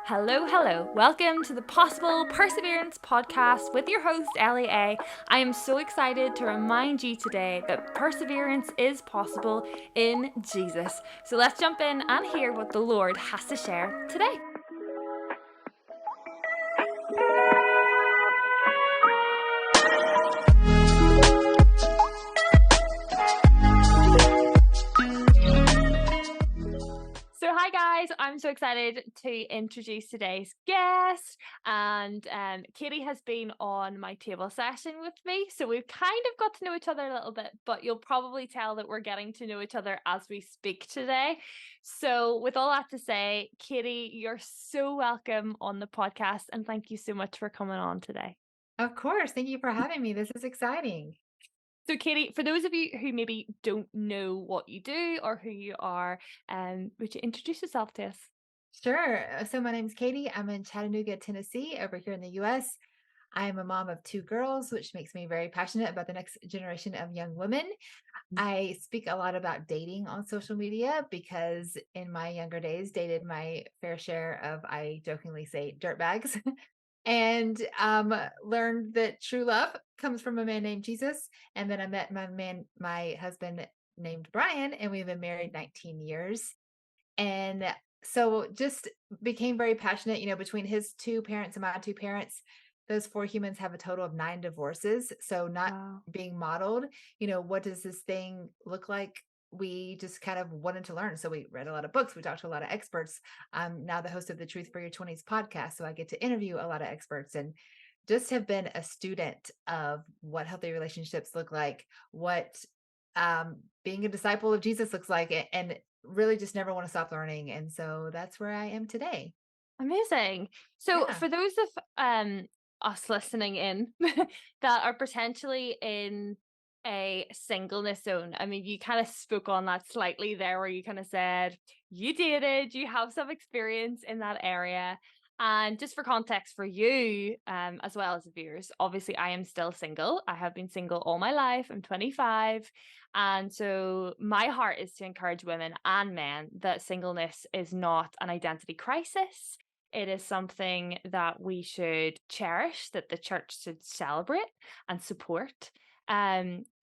Hello, hello. Welcome to the Possible Perseverance podcast with your host, Ellie A. I am so excited to remind you today that perseverance is possible in Jesus. So let's jump in and hear what the Lord has to share today. So hi guys, I'm so excited to introduce today's guest, and Katie has been on my table session with me, so we've kind of got to know each other a little bit, but you'll probably tell that we're getting to know each other as we speak today. So with all that to say, Katie, you're so welcome on the podcast, and thank you so much for coming on today. Of course. Thank you for having me. This is exciting. So, Katie, for those of you who maybe don't know what you do or who you are, would you introduce yourself to us? Sure. So my name's Katie. I'm in Chattanooga, Tennessee, over here in the US. I am a mom of two girls, which makes me very passionate about the next generation of young women. I speak a lot about dating on social media because in my younger days, dated my fair share of, I jokingly say, dirtbags, and learned that true love comes from a man named Jesus. And then I met my husband named Brian, and we've been married 19 years. And so just became very passionate, between his two parents and my two parents. Those four humans have a total of 9 divorces. So not Wow. being modeled, what does this thing look like? We just kind of wanted to learn. So we read a lot of books. We talked to a lot of experts. I'm now the host of the Truth for Your 20s podcast. So I get to interview a lot of experts and just have been a student of what healthy relationships look like, what being a disciple of Jesus looks like, and really just never want to stop learning. And so that's where I am today. Amazing. So Yeah. for those of us listening in that are potentially in a singleness zone, I mean, you kind of spoke on that slightly there where you kind of said you dated, you have some experience in that area. And just for context for you, as well as the viewers, obviously I am still single. I have been single all my life. I'm 25. And so my heart is to encourage women and men that singleness is not an identity crisis. It is something that we should cherish, that the church should celebrate and support.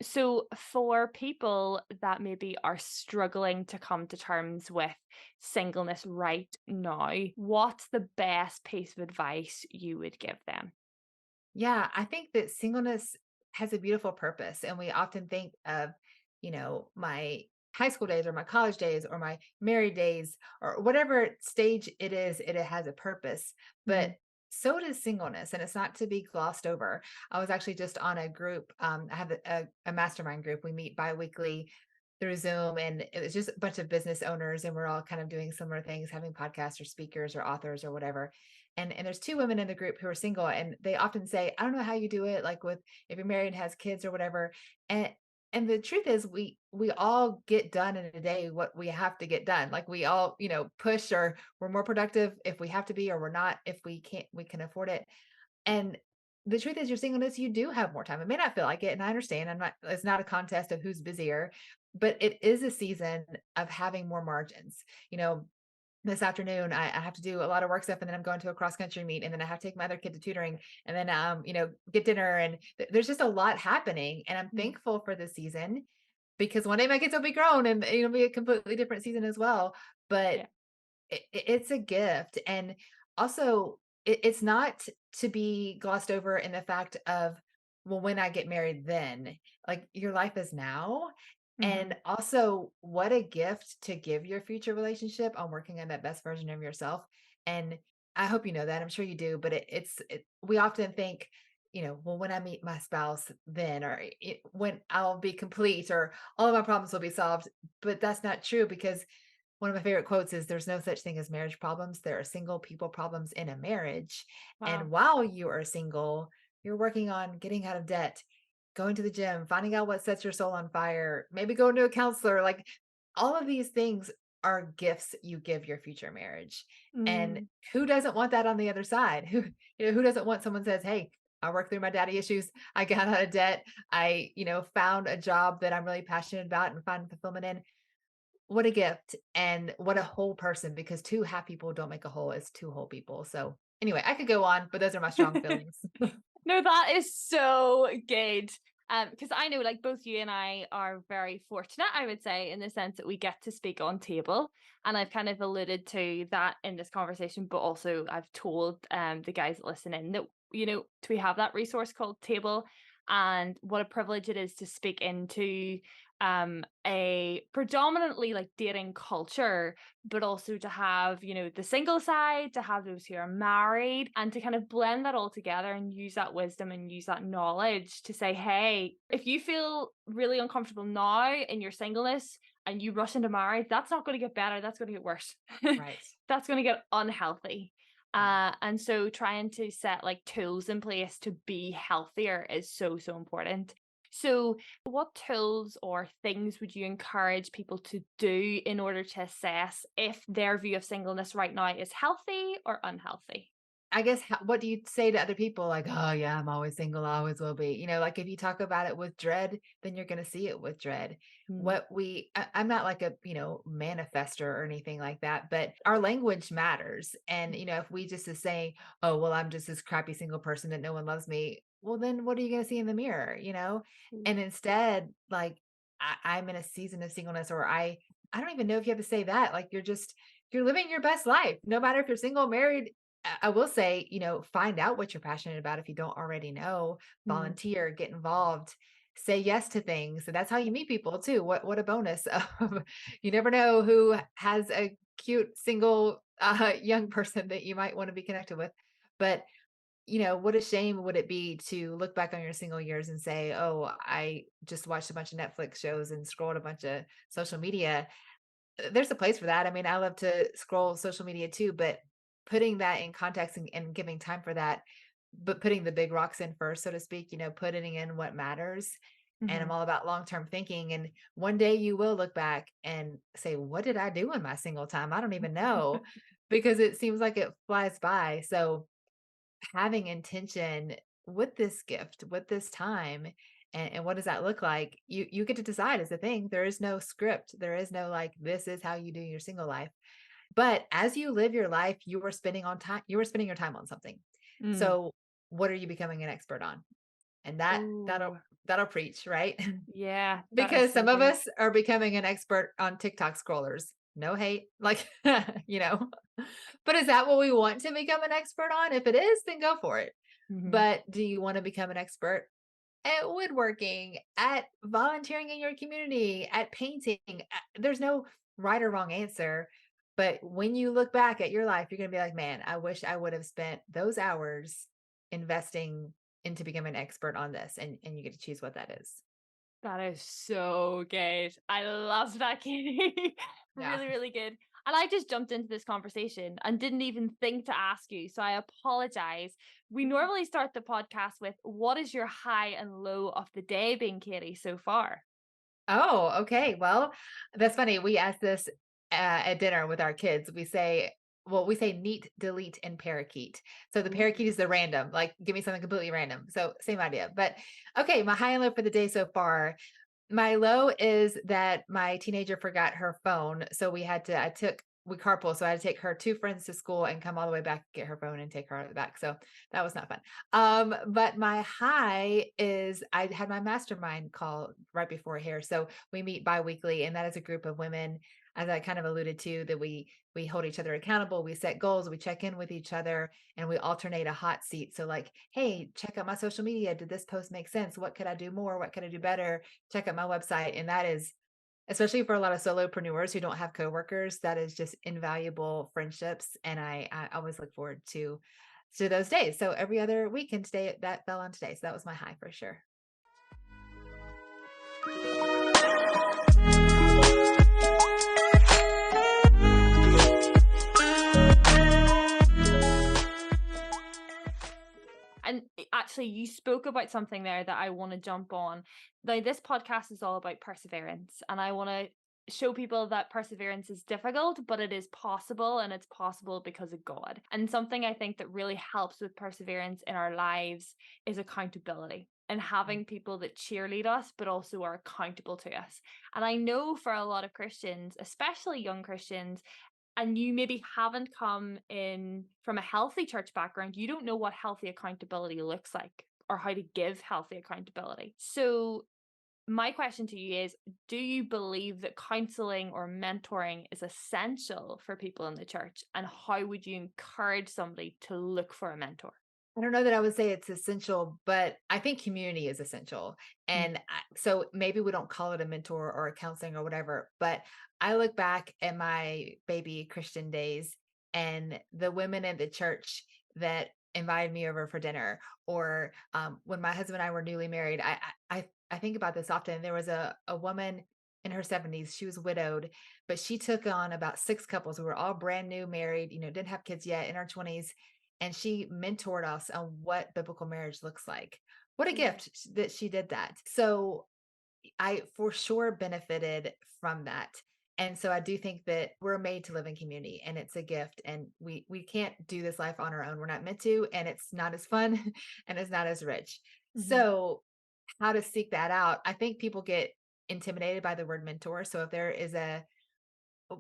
So for people that maybe are struggling to come to terms with singleness right now, what's the best piece of advice you would give them? Yeah. I think that singleness has a beautiful purpose. And we often think of, my high school days or my college days or my married days or whatever stage it is, it has a purpose. But Mhm. so does singleness, and it's not to be glossed over. I was actually just on a group. I have a mastermind group. We meet bi-weekly through Zoom, and it was just a bunch of business owners, and we're all kind of doing similar things, having podcasts or speakers or authors or whatever. And there's two women in the group who are single, and they often say, I don't know how you do it, like with if you're married and has kids or whatever. And the truth is we all get done in a day what we have to get done. Like we all, push, or we're more productive if we have to be, or we're not if we can afford it. And the truth is, your singleness, you do have more time. It may not feel like it, and I understand. It's not a contest of who's busier, but it is a season of having more margins. You know, this afternoon, I have to do a lot of work stuff, and then I'm going to a cross country meet, and then I have to take my other kid to tutoring, and then get dinner, and there's just a lot happening. And I'm Mm. thankful for this season because one day my kids will be grown, and it'll be a completely different season as well. But Yeah. it's a gift, and also it's not to be glossed over in the fact of, well, when I get married, then like your life is now. Hmm. And also, what a gift to give your future relationship on working on that best version of yourself. And I hope you know that. I'm sure you do, but we often think, well, when I meet my spouse, then, or when I'll be complete, or all of my problems will be solved. But that's not true, because one of my favorite quotes is, there's no such thing as marriage problems. There are single people problems in a marriage. And Wow. while you are single, you're working on getting out of debt, going to the gym, finding out what sets your soul on fire, maybe going to a counselor. Like all of these things are gifts you give your future marriage. And Mm. who doesn't want that on the other side? Who doesn't want someone says, hey, I worked through my daddy issues. I got out of debt. I, found a job that I'm really passionate about and find fulfillment in. what a gift and what a whole person, because two half people don't make a whole, it's two whole people. So anyway, I could go on, but those are my strong feelings. No, that is so good. Because I know like both you and I are very fortunate, I would say, in the sense that we get to speak on table. And I've kind of alluded to that in this conversation, but also I've told the guys that listen in that, we have that resource called Table, and what a privilege it is to speak into a predominantly like dating culture, but also to have, the single side, to have those who are married, and to kind of blend that all together and use that wisdom and use that knowledge to say, hey, if you feel really uncomfortable now in your singleness and you rush into marriage, that's not going to get better. That's going to get worse. Right. That's going to get unhealthy. Yeah. And so trying to set like tools in place to be healthier is so, so important. So, what tools or things would you encourage people to do in order to assess if their view of singleness right now is healthy or unhealthy? I guess what do you say to other people? Like, oh yeah, I'm always single, I always will be. Like if you talk about it with dread, then you're going to see it with dread. Mm, I'm not like a, manifester or anything like that, but our language matters. And, if we just is saying, oh, well, I'm just this crappy single person that no one loves me. Well, then what are you going to see in the mirror? mm, And instead, like I'm in a season of singleness, or I don't even know if you have to say that. Like you're living your best life, no matter if you're single, married. I will say, find out what you're passionate about if you don't already know. mm. Volunteer, get involved, say yes to things. So that's how you meet people too. What a bonus. You never know who has a cute single young person that you might want to be connected with. But what a shame would it be to look back on your single years and say, "Oh, I just watched a bunch of Netflix shows and scrolled a bunch of social media." There's a place for that. I mean, I love to scroll social media too, but putting that in context and giving time for that, but putting the big rocks in first, so to speak, putting in what matters. And I'm Mhm. all about long-term thinking. And one day you will look back and say, what did I do in my single time? I don't even know, because it seems like it flies by. So having intention with this gift, with this time, and what does that look like? You get to decide is the thing. There is no script. There is no like, this is how you do your single life. But as you live your life, you are spending your time on something. Mm. So what are you becoming an expert on? And that'll Ooh, that'll preach, right? yeah, that is Because so some of good. us are becoming an expert on TikTok scrollers. No hate, like, you know. But is that what we want to become an expert on? If it is, then go for it. Mhm. But do you want to become an expert at woodworking, at volunteering in your community, at painting? There's no right or wrong answer. But when you look back at your life, you're going to be like, man, I wish I would have spent those hours investing into becoming an expert on this. And you get to choose what that is. That is so good. I love that, Katie. Yeah. Really, really good. And I just jumped into this conversation and didn't even think to ask you. So I apologize. We normally start the podcast with what is your high and low of the day being, Katie, so far? Oh, okay. Well, that's funny. We ask this at dinner with our kids. We say neat, delete, and parakeet. So the Ooh. parakeet is the random, like give me something completely random. So same idea. But okay, my high and low for the day so far. My low is that my teenager forgot her phone. So we carpool. So I had to take her two friends to school and come all the way back, get her phone and take her back. So that was not fun. But my high is I had my mastermind call right before here. So we meet biweekly, and that is a group of women, as I kind of alluded to, that we hold each other accountable, we set goals, we check in with each other, and we alternate a hot seat. So like, hey, check out my social media. Did this post make sense? What could I do more? What could I do better? Check out my website. And that is, especially for a lot of solopreneurs who don't have coworkers, that is just invaluable friendships. And I always look forward to those days. So every other week, and today that fell on today. So that was my high for sure. And actually, you spoke about something there that I want to jump on. Now, this podcast is all about perseverance, and I want to show people that perseverance is difficult, but it is possible, and it's possible because of God. And something I think that really helps with perseverance in our lives is accountability. and having people that cheerlead us, but also are accountable to us. And I know for a lot of Christians, especially young Christians, and you maybe haven't come in from a healthy church background, you don't know what healthy accountability looks like or how to give healthy accountability. So, my question to you is, do you believe that counseling or mentoring is essential for people in the church? And how would you encourage somebody to look for a mentor? I don't know that I would say it's essential, but I think community is essential. Mm. So maybe we don't call it a mentor or a counseling or whatever, but I look back at my baby Christian days and the women in the church that invited me over for dinner, or when my husband and I were newly married. I think about this often. There was a woman in her 70s. She was widowed, but she took on about six couples who were all brand new married, didn't have kids yet, in our 20s, and she mentored us on what biblical marriage looks like. What a Yeah. gift that she did that. So I for sure benefited from that. And so I do think that we're made to live in community, and it's a gift, and we can't do this life on our own. We're not meant to, and it's not as fun and it's not as rich. Mhm. So how to seek that out? I think people get intimidated by the word mentor. So if there is a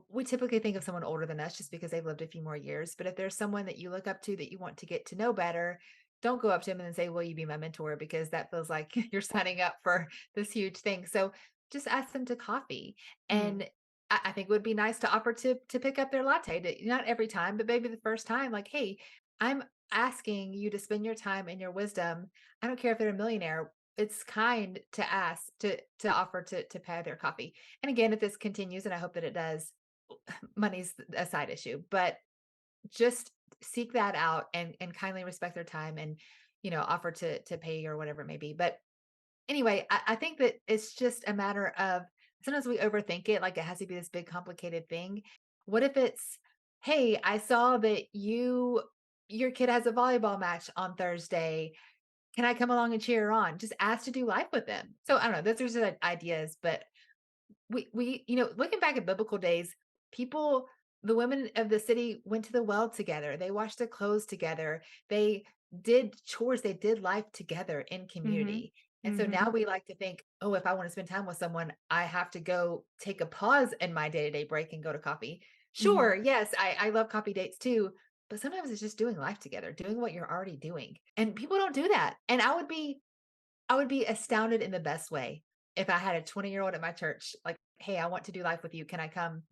we typically think of someone older than us just because they've lived a few more years. But if there's someone that you look up to that you want to get to know better, don't go up to them and say, "Will you be my mentor?" Because that feels like you're signing up for this huge thing. So just ask them to coffee. Mm. And I think it would be nice to offer to pick up their latte. Not every time, but maybe the first time, like, "Hey, I'm asking you to spend your time and your wisdom. I don't care if they're a millionaire. It's kind to ask to offer to pay their coffee." And again, if this continues, and I hope that it does, money's a side issue, but just seek that out and kindly respect their time, and offer to pay or whatever it may be. But anyway, I think that it's just a matter of, sometimes we overthink it, like it has to be this big complicated thing. What if it's, "Hey, I saw that your kid has a volleyball match on Thursday. Can I come along and cheer her on?" Just ask to do life with them. So I don't know, those are just ideas, but looking back at biblical days, people, the women of the city went to the well together. They washed their clothes together. They did chores. They did life together in Mhm. community. And so now Mhm. we like to think, oh, if I want to spend time with someone, I have to go take a pause in my day-to-day break and go to coffee. Mhm. Sure, yes, I love coffee dates too. But sometimes it's just doing life together, doing what you're already doing. And people don't do that. And I would be astounded in the best way if I had a 20-year-old at my church, like, "Hey, I want to do life with you. Can I come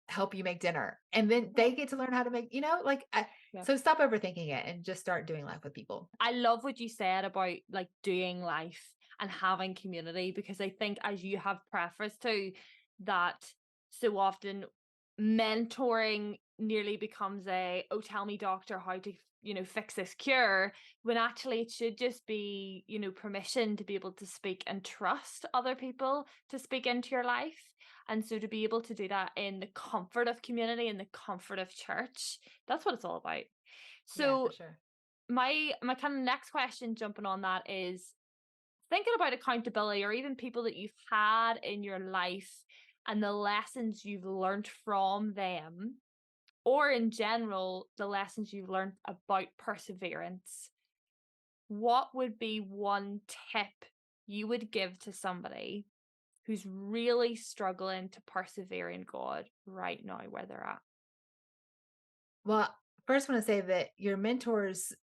help you make dinner?" And then Yeah. they get to learn how to make, Yeah. so stop overthinking it and just start doing life with people. I love what you said about like doing life and having community, because I think, as you have prefaced to that, so often mentoring nearly becomes a, oh, tell me, doctor, how to, fix this cure, when actually it should just be, permission to be able to speak and trust other people to speak into your life. And so to be able to do that in the comfort of community, in the comfort of church, that's what it's all about. Yeah, for So sure. my kind of next question jumping on that is, thinking about accountability, or even people that you've had in your life and the lessons you've learned from them, or in general the lessons you've learned about perseverance, what would be one tip you would give to somebody who's really struggling to persevere in God right now where they're at? Well, first I want to say that your mentors,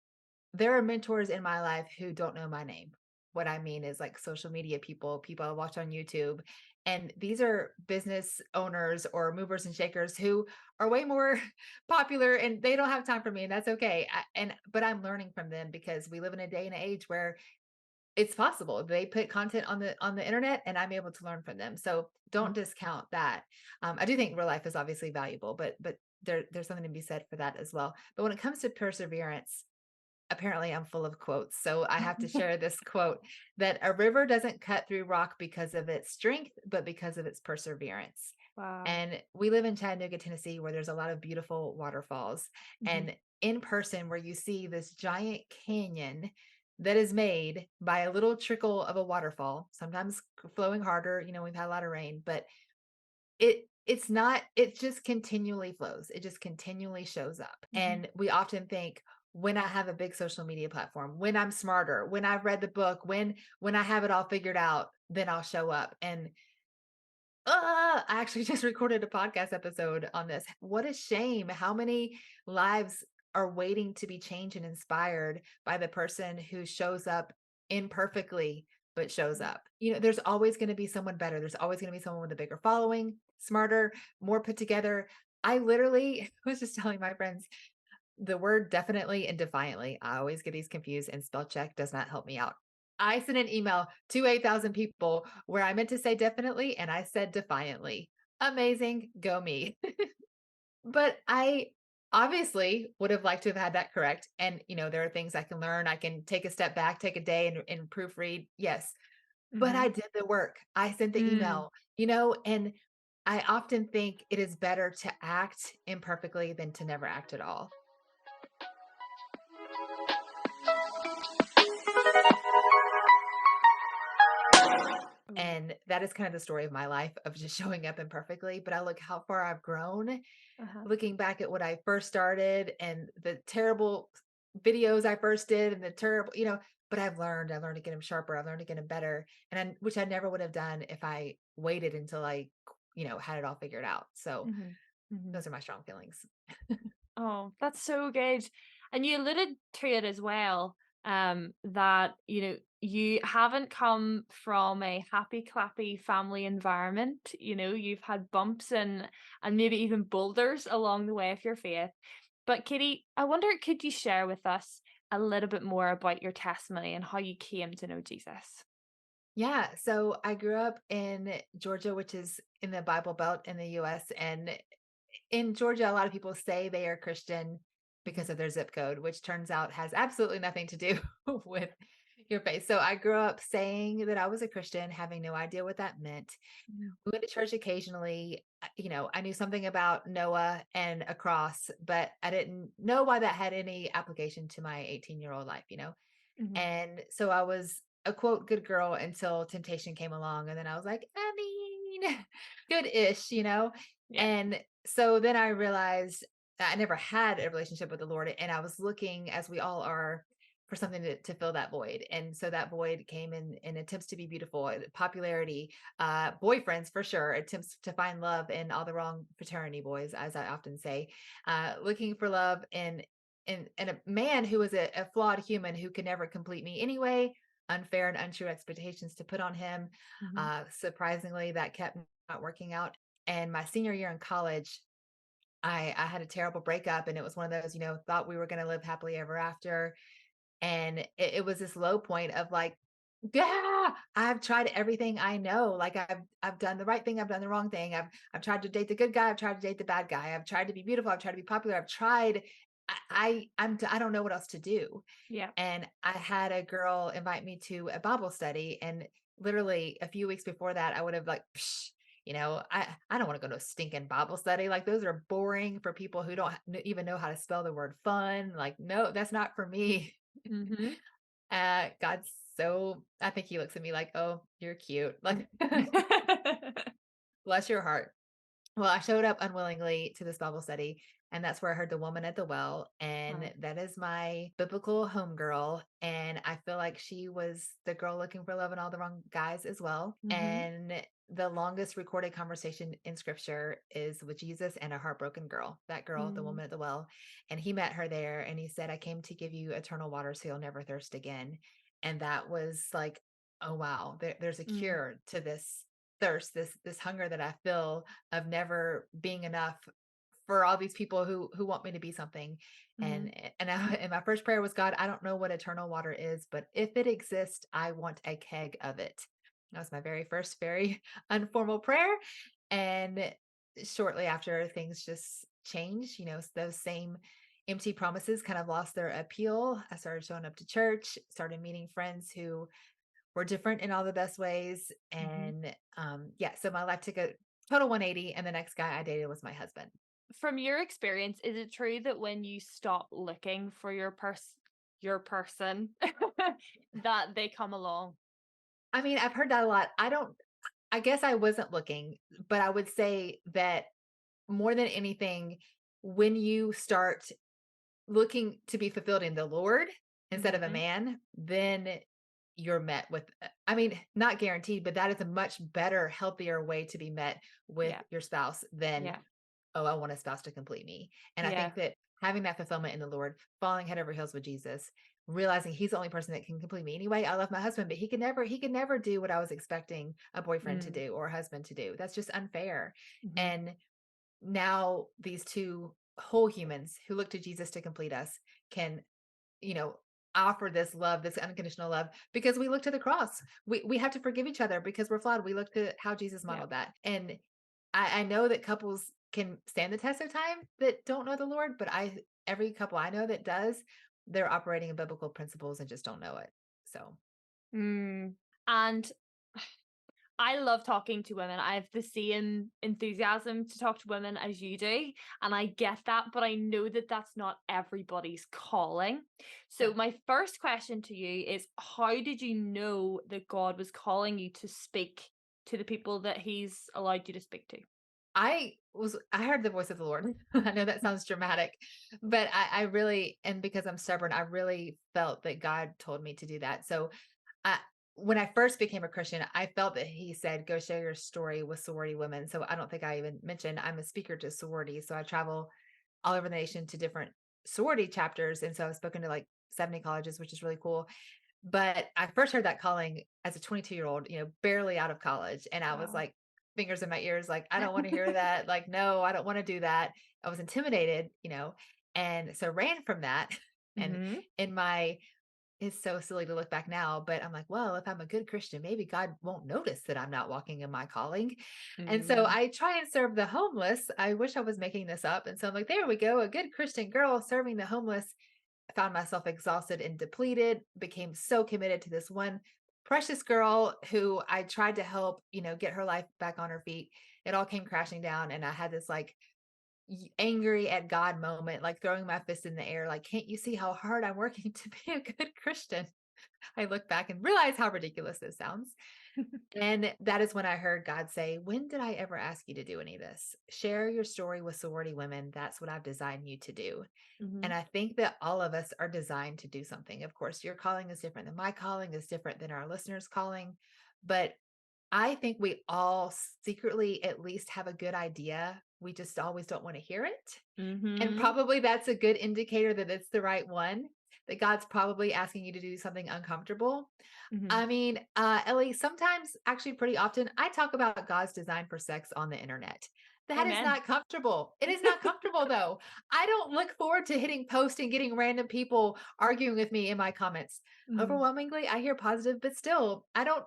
there are mentors in my life who don't know my name. What I mean is, like, social media people, people I watch on YouTube. And these are business owners or movers and shakers who are way more popular, and they don't have time for me, and that's okay. But I'm learning from them because we live in a day and age where it's possible. They put content on the internet, and I'm able to learn from them. So don't discount that. I do think real life is obviously valuable, but there's something to be said for that as well. But when it comes to perseverance, apparently I'm full of quotes. So I have to share this quote, that a river doesn't cut through rock because of its strength, but because of its perseverance. Wow. And we live in Chattanooga, Tennessee, where there's a lot of beautiful waterfalls. Mhm. And in person, where you see this giant canyon that is made by a little trickle of a waterfall, sometimes flowing harder. We've had a lot of rain, but it's not, it just continually flows. It just continually shows up. Mhm. And we often think, when I have a big social media platform, when I'm smarter, when I've read the book, when I have it all figured out, then I'll show up. And I actually just recorded a podcast episode on this. What a shame how many lives are waiting to be changed and inspired by the person who shows up imperfectly, but shows up. There's always going to be someone better. There's always going to be someone with a bigger following, smarter, more put together. I literally was just telling my friends the word definitely and defiantly. I always get these confused, and spell check does not help me out. I sent an email to 8,000 people where I meant to say definitely and I said defiantly. Amazing. Go me. But I obviously would have liked to have had that correct. And, there are things I can learn. I can take a step back, take a day and proofread. Yes. But Mhm. I did the work. I sent the Mm. email, and I often think it is better to act imperfectly than to never act at all. Oh. And that is kind of the story of my life of just showing up imperfectly. But I look how far I've grown, Uh-huh. looking back at what I first started and the terrible videos I first did and the terrible, but I learned to get them sharper. I've learned to get them better. Which I never would have done if I waited until I, had it all figured out. So Mhm. Mhm. those are my strong feelings. Oh, that's so good. And you alluded to it as well, that, you haven't come from a happy clappy family environment. You've had bumps and maybe even boulders along the way of your faith. But Katie, I wonder, could you share with us a little bit more about your testimony and how you came to know Jesus? Yeah. So I grew up in Georgia, which is in the Bible Belt in the US. And in Georgia, a lot of people say they are Christian Mhm. because of their zip code, which turns out has absolutely nothing to do with your faith. So I grew up saying that I was a Christian, having no idea what that meant. Mhm. We went to church occasionally. I knew something about Noah and a cross, but I didn't know why that had any application to my 18-year-old life. Mhm. And so I was a quote good girl until temptation came along. And then I was like, I mean, good-ish. Yeah. And so then I realized that I never had a relationship with the Lord. And I was looking, as we all are, for something to fill that void. And so that void came in attempts to be beautiful, popularity, boyfriends for sure, attempts to find love in all the wrong fraternity boys, as I often say, looking for love in a man who was a flawed human who could never complete me anyway, unfair and untrue expectations to put on him. Mhm. Surprisingly, that kept not working out. And my senior year in college, I had a terrible breakup, and it was one of those, thought we were going to live happily ever after. And it was this low point of like, yeah, I've tried everything I know. Like I've done the right thing, I've done the wrong thing. I've tried to date the good guy, I've tried to date the bad guy. I've tried to be beautiful, I've tried to be popular. I've tried I don't know what else to do. Yeah. And I had a girl invite me to a Bible study, and literally a few weeks before that I would have like psh, I don't want to go to a stinking Bible study. Like those are boring for people who don't even know how to spell the word fun. Like no, that's not for me. Mhm. God's so I think he looks at me like, "Oh, you're cute." Like, bless your heart. Well, I showed up unwillingly to this Bible study, and that's where I heard the woman at the well. Uh, And that is my biblical homegirl. And I feel like she was the girl looking for love in all the wrong guys as well. mhm. And the longest recorded conversation in scripture is with Jesus and a heartbroken girl, that girl, the Mm. woman at the well. And he met her there and he said, I came to give you eternal water so you'll never thirst again. And that was like, oh, wow, there's a Mm. cure to this thirst, this hunger that I feel of never being enough for all these people who want me to be something. And Mhm. and my first prayer was, God, I don't know what eternal water is, but if it exists, I want a keg of it. That was my very first, very unformal prayer. And shortly after, things just changed. Those same empty promises kind of lost their appeal. I started showing up to church, started meeting friends who were different in all the best ways. Mhm. And yeah, so my life took a total 180. And the next guy I dated was my husband. From your experience, is it true that when you stop looking for your person, that they come along? I mean, I've heard that a lot. I guess I wasn't looking, but I would say that more than anything, when you start looking to be fulfilled in the Lord instead of a Mhm. man, then you're met with, I mean, not guaranteed, but that is a much better, healthier way to be met with Yeah. your spouse than, Yeah. oh, I want a spouse to complete me. And I Yeah. think that having that fulfillment in the Lord, falling head over heels with Jesus, realizing he's the only person that can complete me anyway. I love my husband, but he could never do what I was expecting a boyfriend to Mm. do or a husband to do. That's just unfair. Mhm. And now these two whole humans who look to Jesus to complete us can, you know, offer this love, this unconditional love, because we look to the cross. We have to forgive each other because we're flawed. We look to how Jesus Yeah. modeled that. And I know that couples can stand the test of time that don't know the Lord, but every couple I know that does, they're operating in biblical principles and just don't know it. So Mm. And I love talking to women. I have the same enthusiasm to talk to women as you do, and I get that, but I know that that's not everybody's calling. no. So my first question to you is, how did you know that God was calling you to speak to the people that he's allowed you to speak to? I heard the voice of the Lord. I know that sounds dramatic, but I really, and because I'm stubborn, I really felt that God told me to do that. So I when I first became a Christian, I felt that he said, "Go share your story with sorority women." So I don't think I even mentioned I'm a speaker to sororities. So I travel all over the nation to different sorority chapters, and so I've spoken to like 70 colleges, which is really cool. But I first heard that calling as a 22-year-old, barely out of college, and I was Wow. like, fingers in my ears, like, I don't want to hear that. Like, no, I don't want to do that. I was intimidated, and so ran from that. And Mhm. in my it's so silly to look back now, but I'm like, well, if I'm a good Christian, maybe God won't notice that I'm not walking in my calling. And so Mm. I try and serve the homeless. I wish I was making this up. And so I'm like, there we go, a good Christian girl serving the homeless. I found myself exhausted and depleted, became so committed to this one precious girl who I tried to help, get her life back on her feet. It all came crashing down. And I had this like angry at God moment, like throwing my fist in the air, like, can't you see how hard I'm working to be a good Christian? I look back and realize how ridiculous this sounds. And that is when I heard God say, when did I ever ask you to do any of this? Share your story with sorority women. That's what I've designed you to do. And Mhm. I think that all of us are designed to do something. Of course, your calling is different than my calling, is different than our listeners' calling. But I think we all secretly at least have a good idea. We just always don't want to hear it. And Mhm. probably that's a good indicator that it's the right one, that God's probably asking you to do something uncomfortable. Mhm. I mean, Ellie, sometimes, actually pretty often, I talk about God's design for sex on the internet. That is Amen. not comfortable. It is not comfortable though. I don't look forward to hitting post and getting random people arguing with me in my comments. Mhm. Overwhelmingly, I hear positive, but still, I don't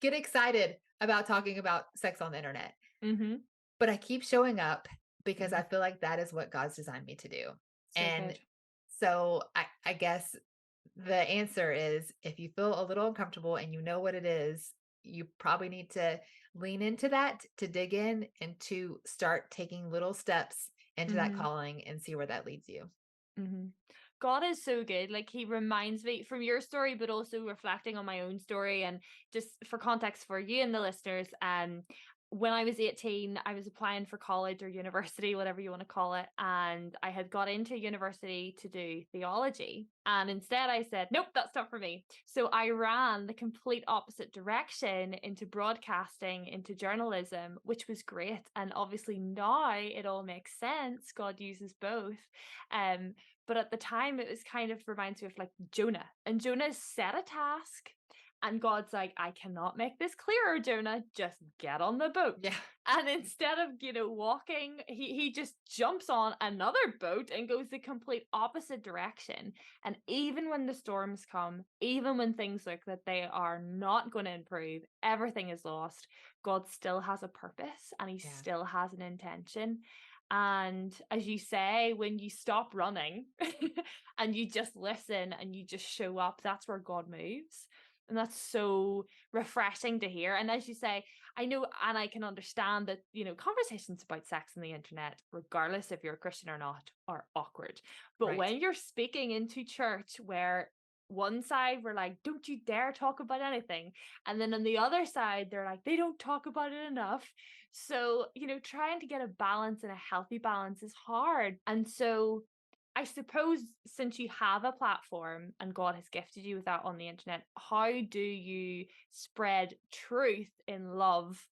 get excited about talking about sex on the internet. Mhm. But I keep showing up because I Mhm. feel like that is what God's designed me to do. So And good. so I guess the answer is, if you feel a little uncomfortable and you know what it is, you probably need to lean into that, to dig in and to start taking little steps into that Mhm. calling and see where that leads you. Mhm. God is so good. Like he reminds me from your story, but also reflecting on my own story. And just for context for you and the listeners, when I was 18, I was applying for college or university, whatever you want to call it. And I had got into university to do theology. And instead I said, nope, that's not for me. So I ran the complete opposite direction into broadcasting, into journalism, which was great. And obviously now it all makes sense. God uses both. Um, but at the time, it was kind of reminds me of like Jonah. And Jonah set a task, and God's like, I cannot make this clearer, Jonah. Just get on the boat. Yeah. And instead of, walking, he just jumps on another boat and goes the complete opposite direction. And even when the storms come, even when things look that they are not going to improve, everything is lost, God still has a purpose and he Yeah. still has an intention. And as you say, when you stop running and you just listen and you just show up, that's where God moves. And that's so refreshing to hear. And as you say, I know and I can understand that, conversations about sex on the internet, regardless if you're a Christian or not, are awkward. But Right. when you're speaking into church where one side we're like, don't you dare talk about anything. And then on the other side, they're like, they don't talk about it enough. So, trying to get a balance and a healthy balance is hard. And so I suppose since you have a platform and God has gifted you with that on the internet, how do you spread truth in love,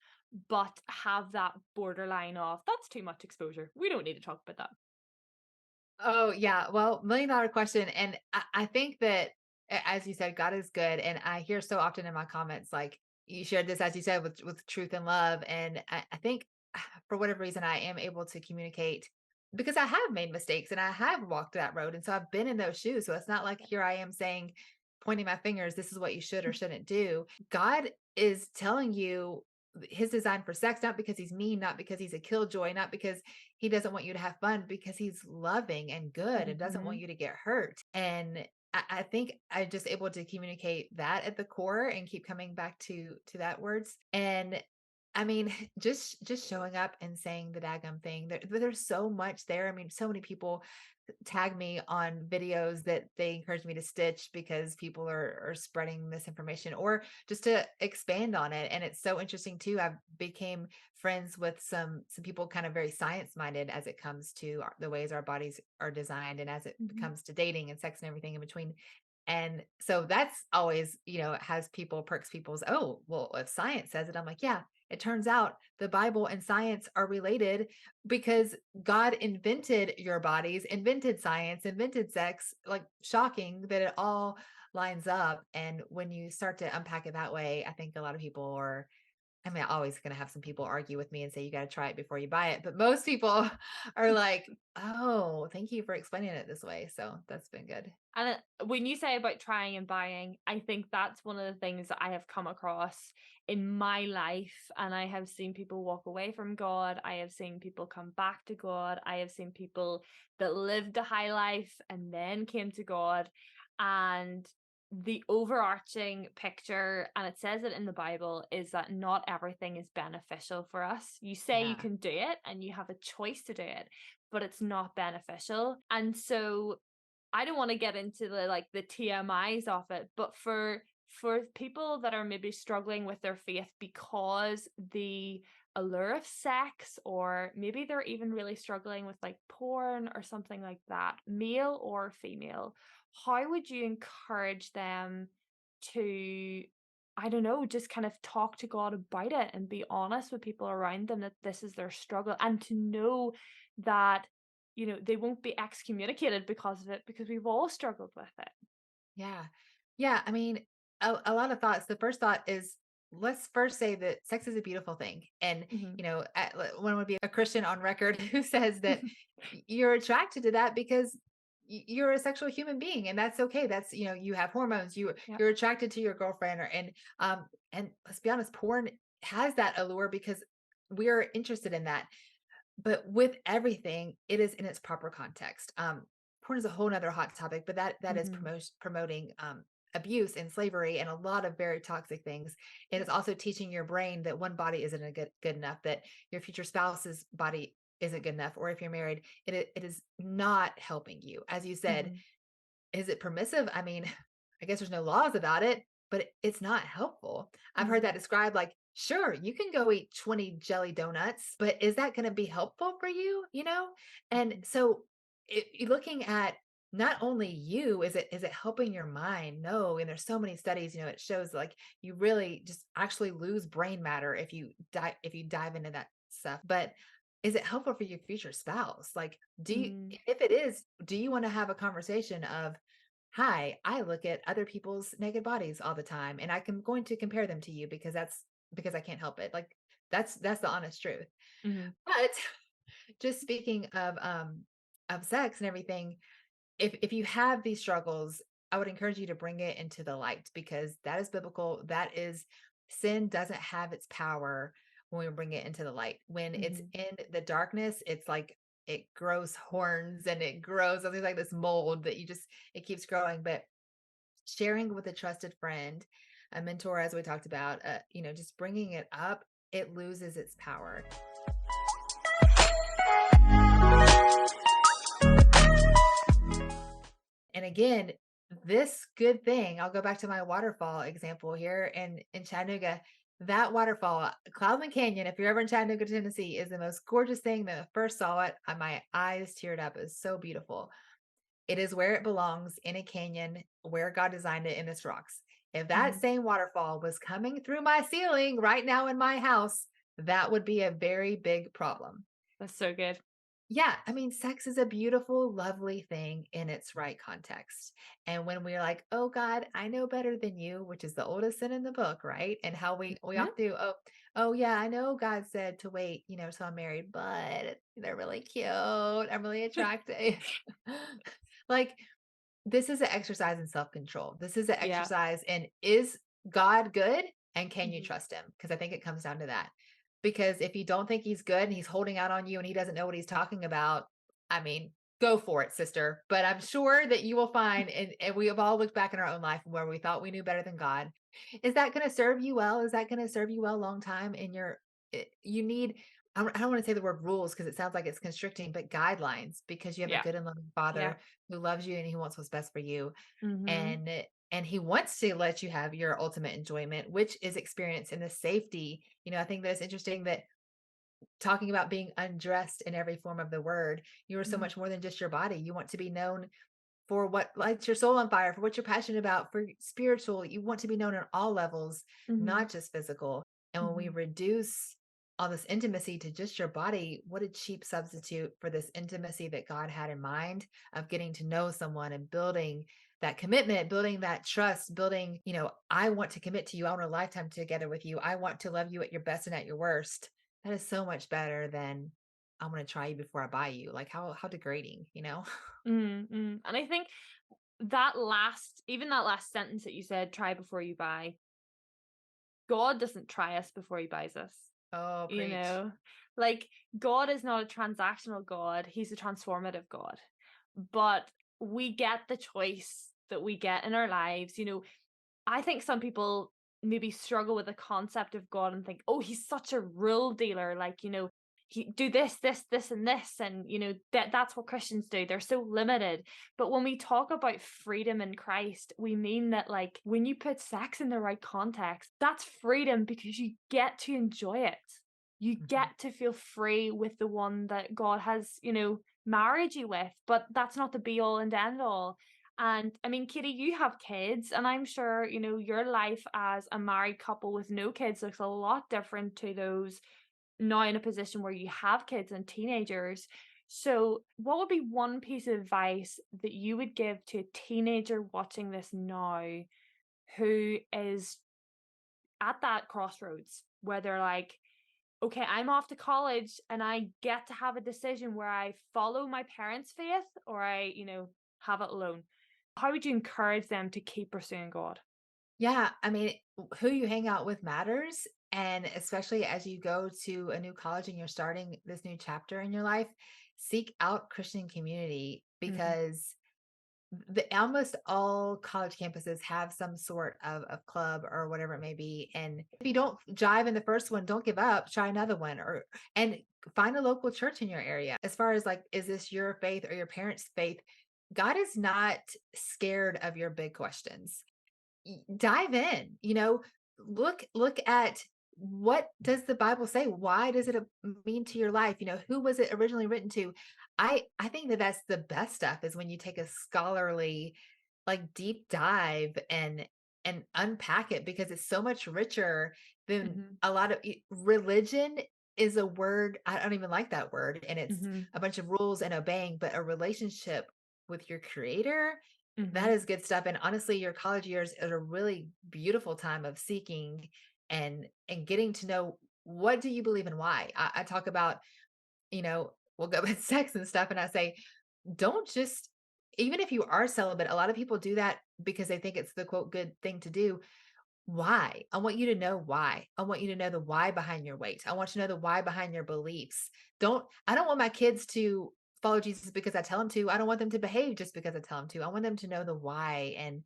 but have that borderline of that's too much exposure? We don't need to talk about that. Oh, yeah. Well, $1,000,000 question. And I think that, as you said, God is good. And I hear so often in my comments, like you shared this, as you said, with truth and love. And I think for whatever reason, I am able to communicate because I have made mistakes and I have walked that road. And so I've been in those shoes. So it's not like here I am saying, pointing my fingers, this is what you should or shouldn't do. God is telling you his design for sex, not because he's mean, not because he's a killjoy, not because he doesn't want you to have fun, because he's loving and good and doesn't want Mhm. you to get hurt. And I think I'm just able to communicate that at the core and keep coming back to that words. And I mean, just showing up and saying the daggum thing. There's so much there. I mean, so many people tag me on videos that they encourage me to stitch because people are spreading misinformation or just to expand on it. And it's so interesting too. I became friends with some people kind of very science minded as it comes to the ways our bodies are designed and as it Mhm. comes to dating and sex and everything in between. And so that's always, has people perks people's, oh, well, if science says it, I'm like, yeah, it turns out the Bible and science are related because God invented your bodies, invented science, invented sex. Like, shocking that it all lines up. And when you start to unpack it that way, I think a lot of people are, I mean, always going to have some people argue with me and say, you got to try it before you buy it. But most people are like, oh, thank you for explaining it this way. So that's been good. And when you say about trying and buying, I think that's one of the things that I have come across in my life. And I have seen people walk away from God. I have seen people come back to God. I have seen people that lived a high life and then came to God. And the overarching picture, and it says it in the Bible, is that not everything is beneficial for us. You say you Yeah. can do it and you have a choice to do it, but it's not beneficial. And so I don't want to get into the TMIs of it, but for people that are maybe struggling with their faith because the allure of sex, or maybe they're even really struggling with like porn or something like that, male or female, how would you encourage them to, I don't know, just kind of talk to God about it and be honest with people around them that this is their struggle, and to know that they won't be excommunicated because of it, because we've all struggled with it. Yeah. Yeah. I mean, a lot of thoughts. The first thought is, let's first say that sex is a beautiful thing. And, Mhm. one would be a Christian on record who says that you're attracted to that because you're a sexual human being and that's okay. That's, you have hormones, Yep. you're attracted to your girlfriend and let's be honest, porn has that allure because we're interested in that. But with everything, it is in its proper context. Porn is a whole nother hot topic, but that is Mhm. promoting abuse and slavery and a lot of very toxic things. And Yep. it's also teaching your brain that one body isn't good enough, that your future spouse's body isn't good enough, or if you're married, it is not helping you. As you said, Mhm. is it permissive? I mean, I guess there's no laws about it, but it's not helpful. I've heard Mhm. that described like, sure, you can go eat 20 jelly donuts, but is that going to be helpful for you? And Mhm. so you're looking at not only you, is it helping your mind? No. And there's so many studies, it shows like you really just actually lose brain matter if you dive into that stuff. But is it helpful for your future spouse? Like, Mm. if it is, do you want to have a conversation of, hi, I look at other people's naked bodies all the time and I'm going to compare them to you because I can't help it. Like, that's the honest truth. Mhm. But just speaking of sex and everything, if you have these struggles, I would encourage you to bring it into the light because that is biblical. That is, sin doesn't have its power when we bring it into the light. When it's Mhm. in the darkness, it's like it grows horns and it grows something like this mold that it keeps growing. But sharing with a trusted friend, a mentor, as we talked about, just bringing it up, it loses its power. And again, this good thing, I'll go back to my waterfall example here in Chattanooga. That waterfall, Cloudland Canyon, if you're ever in Chattanooga, Tennessee, is the most gorgeous thing. When I first saw it, my eyes teared up. It was so beautiful. It is where it belongs in a canyon where God designed it in its rocks. If that Mhm. same waterfall was coming through my ceiling right now in my house, that would be a very big problem. That's so good. Yeah, I mean, sex is a beautiful, lovely thing in its right context. And when we're like, "Oh God, I know better than you," which is the oldest sin in the book, right? And how we Mhm. often do, "Oh yeah, I know God said to wait, till I'm married, but they're really cute. I'm really attracted." Like, this is an exercise in self-control. This is an Yeah. exercise in, is God good and can you Mhm. trust him? Because I think it comes down to that. Because if you don't think he's good and he's holding out on you and he doesn't know what he's talking about, I mean, go for it, sister. But I'm sure that you will find, and we have all looked back in our own life where we thought we knew better than God. Is that going to serve you well? Is that going to serve you well a long time in your, you need, I don't want to say the word rules because it sounds like it's constricting, but guidelines, because you have a Yeah. good and loving Yeah. father who loves you and he wants what's best for you. Mhm. And and he wants to let you have your ultimate enjoyment, which is experienced in the safety. I think that it's interesting that, talking about being undressed in every form of the word, you are so Mhm. much more than just your body. You want to be known for what lights your soul on fire, for what you're passionate about, for spiritual. You want to be known on all levels, Mhm. not just physical. And when we Mhm. reduce all this intimacy to just your body, what a cheap substitute for this intimacy that God had in mind, of getting to know someone and building that commitment, building that trust, building, I want to commit to you. I want a lifetime together with you. I want to love you at your best and at your worst. That is so much better than, I'm going to try you before I buy you. Like, how degrading? Mm, mm. And I think even that last sentence that you said, try before you buy, God doesn't try us before he buys us. Oh, You preach. know, like God is not a transactional God, he's a transformative God. But we get the choice that we get in our lives. I think some people maybe struggle with the concept of God and think, oh, he's such a rule dealer. Like, he do this, this, this, and this. And, that's what Christians do. They're so limited. But when we talk about freedom in Christ, we mean that, like, when you put sex in the right context, that's freedom because you get to enjoy it. You Mhm. get to feel free with the one that God has, married you with. But that's not the be all and end all. And I mean, Katie, you have kids, and I'm sure, your life as a married couple with no kids looks a lot different to those now in a position where you have kids and teenagers. So, what would be one piece of advice that you would give to a teenager watching this now who is at that crossroads where they're like, okay, I'm off to college and I get to have a decision where I follow my parents' faith or I, have it alone. How would you encourage them to keep pursuing God? Yeah, I mean, who you hang out with matters, and especially as you go to a new college and you're starting this new chapter in your life, seek out Christian community, Mhm, because almost all college campuses have some sort of club or whatever it may be. And if you don't jive in the first one, don't give up. Try another one, and find a local church in your area. As far as, like, is this your faith or your parents' faith? God is not scared of your big questions. Dive in, look at, what does the Bible say? Why does it mean to your life? Who was it originally written to? I think that that's the best stuff, is when you take a scholarly, like, deep dive and unpack it, because it's so much richer than mhm, a lot of religion. Is a word I don't even like that word, and it's mhm, a bunch of rules and obeying. But a relationship with your creator, that mhm, is good stuff. And honestly, your college years is a really beautiful time of seeking and getting to know, what do you believe and why. I talk about, we'll go with sex and stuff, and I say, don't just, even if you are celibate, a lot of people do that because they think it's the quote good thing to do. Why? I want you to know why. I want you to know the why behind your weight. I want you to know the why behind your beliefs. I don't want my kids to follow Jesus because I tell them to. I don't want them to behave just because I tell them to. I want them to know the why, and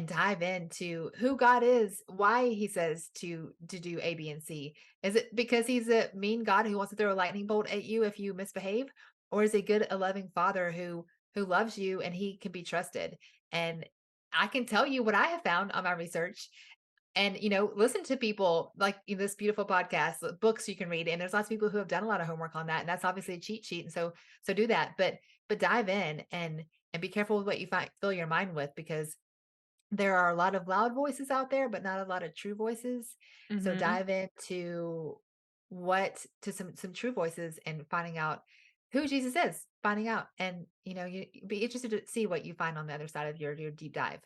dive into who God is, why he says to do A, B, and C. Is it because he's a mean God who wants to throw a lightning bolt at you if you misbehave? Or is he good, a loving father who loves you and he can be trusted? And I can tell you what I have found on my research, and listen to people like in this beautiful podcast, books you can read, and there's lots of people who have done a lot of homework on that, and that's obviously a cheat sheet. And so do that, but dive in and be careful with what you fill your mind with, because there are a lot of loud voices out there, but not a lot of true voices. So Mhm. dive into some true voices and finding out who Jesus is, finding out, and you be interested to see what you find on the other side of your deep dive.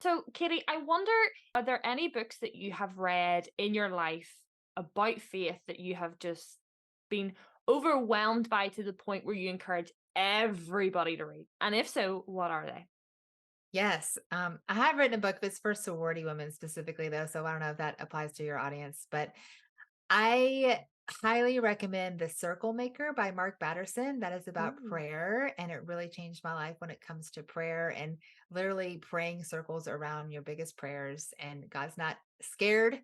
So, Katie, I wonder, are there any books that you have read in your life about faith that you have just been overwhelmed by to the point where you encourage everybody to read? And if so, what are they? Yes. I have written a book that's for sorority women specifically, though, so I don't know if that applies to your audience, but I highly recommend The Circle Maker by Mark Batterson. That is about Ooh. prayer, and it really changed my life when it comes to prayer and literally praying circles around your biggest prayers. And God's not scared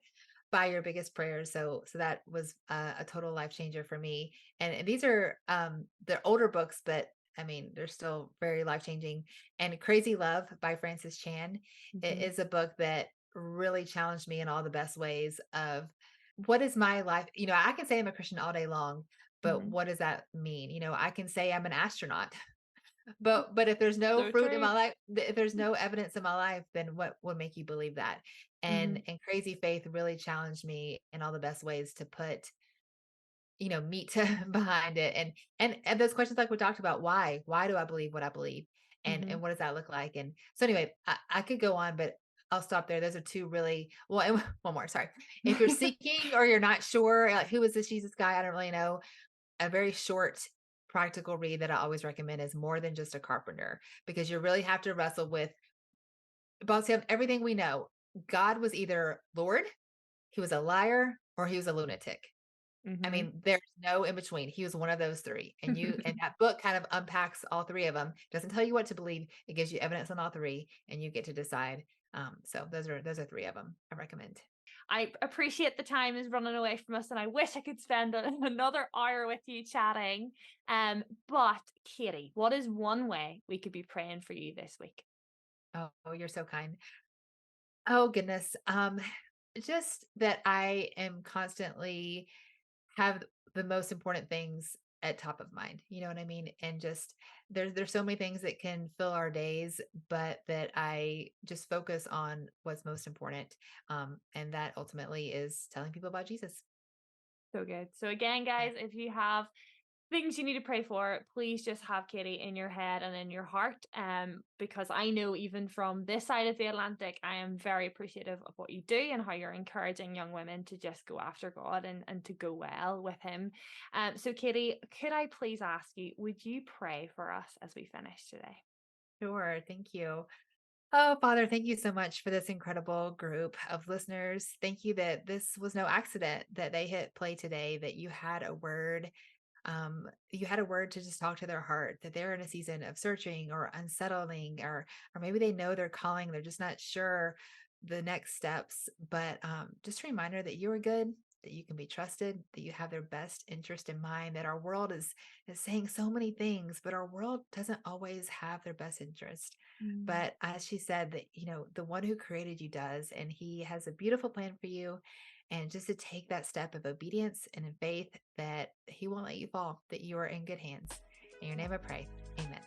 by your biggest prayers. So that was a total life changer for me. And these are they're older books, but I mean, they're still very life changing. And Crazy Love by Francis Chan, it Mhm. is a book that really challenged me in all the best ways of what is my life? I can say I'm a Christian all day long, but Mhm. what does that mean? I can say I'm an astronaut, but if there's no So fruit in true. my life, if there's no evidence in my life, then what would make you believe that? And Mhm. and Crazy Faith really challenged me in all the best ways to put meat behind it, and those questions like we talked about. Why do I believe what I believe, and Mhm. what does that look like? And so anyway, I could go on, but I'll stop there. Those are two really well. And one more, sorry. If you're seeking or you're not sure, like, who is this Jesus guy, I don't really know, a very short practical read that I always recommend is More Than Just a Carpenter, because you really have to wrestle with about everything we know. God was either Lord, he was a liar, or he was a lunatic. I Mhm. mean, there's no in between. He was one of those 3. And that book kind of unpacks all 3 of them. Doesn't tell you what to believe. It gives you evidence on all 3, and you get to decide. So those are 3 of them I recommend. I appreciate the time is running away from us, and I wish I could spend another hour with you chatting. But Katie, what is one way we could be praying for you this week? Oh, you're so kind. Oh, goodness. Just that I am constantly have the most important things at top of mind. You know what I mean? And just there's so many things that can fill our days, but that I just focus on what's most important. And that ultimately is telling people about Jesus. So good. So again, Yeah. guys, if you have things you need to pray for, please just have Katie in your head and in your heart. Because I know even from this side of the Atlantic, I am very appreciative of what you do and how you're encouraging young women to just go after God and to go well with him. So Katie, could I please ask you, would you pray for us as we finish today? Sure. Thank you. Oh, Father, thank you so much for this incredible group of listeners. Thank you that this was no accident that they hit play today, that you had a word to just talk to their heart, that they're in a season of searching or unsettling, or maybe they know they're calling, they're just not sure the next steps. But just a reminder that you are good, that you can be trusted, that you have their best interest in mind, that our world is saying so many things, but our world doesn't always have their best interest. Mm. But as she said, that the one who created you does, and he has a beautiful plan for you. And just to take that step of obedience and in faith, that he won't let you fall, that you are in good hands. In your name I pray. Amen.